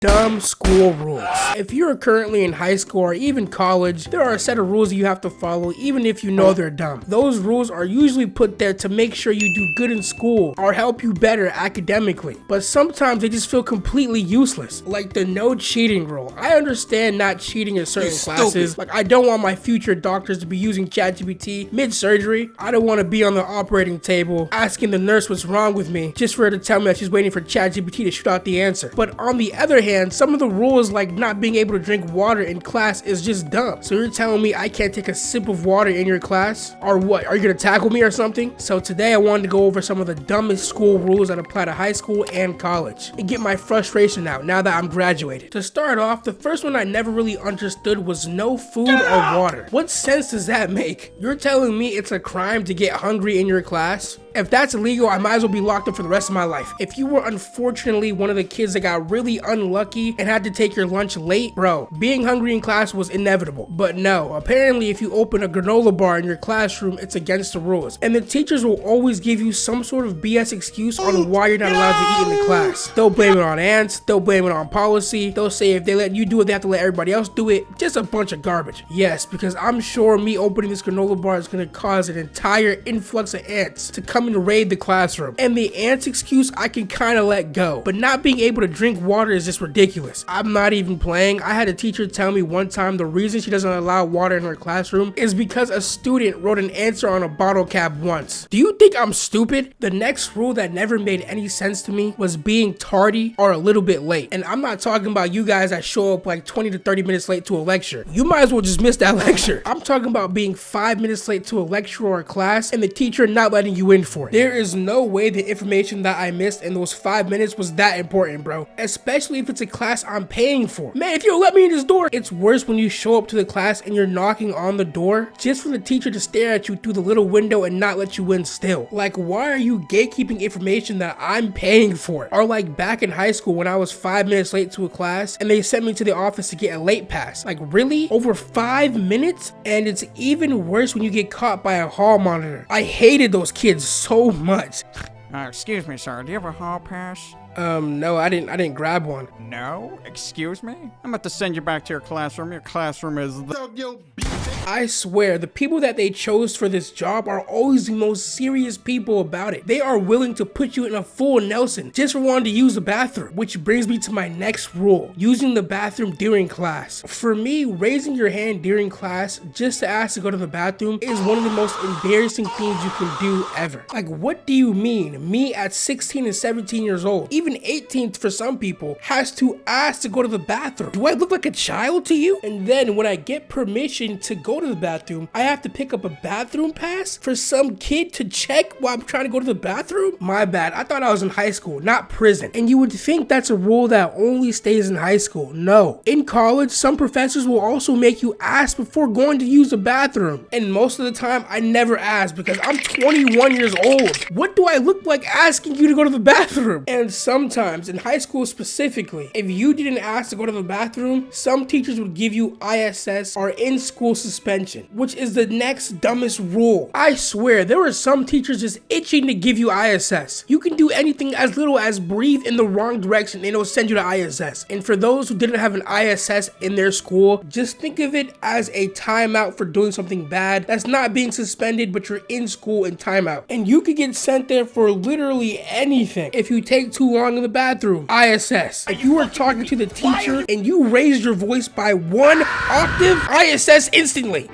Dumb school rules. If you're currently in high school or even college, there are a set of rules that you have to follow even if you know they're dumb. Those rules are usually put there to make sure you do good in school or help you better academically. But sometimes they just feel completely useless. Like the no cheating rule. I understand not cheating in certain classes. Like I don't want my future doctors to be using ChatGPT mid-surgery. I don't want to be on the operating table asking the nurse what's wrong with me just for her to tell me that she's waiting for ChatGPT to shoot out the answer. But on the other hand, some of the rules like not being able to drink water in class is just dumb. So you're telling me I can't take a sip of water in your class? Or what? Are you gonna tackle me or something? So today I wanted to go over some of the dumbest school rules that apply to high school and college and get my frustration out now that I'm graduated. To start off, the first one I never really understood was no food or water. What sense does that make? You're telling me it's a crime to get hungry in your class? If that's illegal, I might as well be locked up for the rest of my life. If you were unfortunately one of the kids that got really unlucky and had to take your lunch late, bro, being hungry in class was inevitable. But no, apparently if you open a granola bar in your classroom, it's against the rules. And the teachers will always give you some sort of BS excuse on why you're not allowed to eat in the class. They'll blame it on ants, they'll blame it on policy, they'll say if they let you do it, they have to let everybody else do it. Just a bunch of garbage. Yes, because I'm sure me opening this granola bar is gonna cause an entire influx of ants to come and raid the classroom. And the ants excuse I can kind of let go, but not being able to drink water is just ridiculous. I'm not even playing. I had a teacher tell me one time the reason she doesn't allow water in her classroom is because a student wrote an answer on a bottle cap once. Do you think I'm stupid? The next rule that never made any sense to me was being tardy or a little bit late. And I'm not talking about you guys that show up like 20 to 30 minutes late to a lecture. You might as well just miss that lecture. I'm talking about being 5 minutes late to a lecture or a class and the teacher not letting you in for it. There is no way the information that I missed in those 5 minutes was that important, bro. Especially if it's a class I'm paying for. Man, if you let me in this door, it's worse when you show up to the class and you're knocking on the door just for the teacher to stare at you through the little window and not let you in still. Like, why are you gatekeeping information that I'm paying for? Or like back in high school when I was 5 minutes late to a class and they sent me to the office to get a late pass. Like, really? Over 5 minutes? And it's even worse when you get caught by a hall monitor. I hated those kids so much. Excuse me, sir. Do you have a hall pass? No, I didn't grab one. No? Excuse me? I'm about to send you back to your classroom. Your classroom is I swear, the people that they chose for this job are always the most serious people about it. They are willing to put you in a full Nelson just for wanting to use the bathroom. Which brings me to my next rule, using the bathroom during class. For me, raising your hand during class just to ask to go to the bathroom is one of the most embarrassing things you can do ever. Like, what do you mean? Me at 16 and 17 years old, even 18 for some people, has to ask to go to the bathroom. Do I look like a child to you? And then when I get permission to go to the bathroom, I have to pick up a bathroom pass for some kid to check while I'm trying to go to the bathroom? My bad. I thought I was in high school, not prison. And you would think that's a rule that only stays in high school. No. In college, some professors will also make you ask before going to use the bathroom. And most of the time, I never ask because I'm 21 years old. What do I look like asking you to go to the bathroom? And sometimes, in high school specifically, if you didn't ask to go to the bathroom, some teachers would give you ISS or in-school suspension, which is the next dumbest rule. I swear, there are some teachers just itching to give you ISS. You can do anything as little as breathe in the wrong direction and it'll send you to ISS. And for those who didn't have an ISS in their school, just think of it as a timeout for doing something bad that's not being suspended, but you're in school in timeout. And you could get sent there for literally anything if you take too long in the bathroom. ISS. If you were talking to the teacher and you raised your voice by 1 octave, ISS instantly.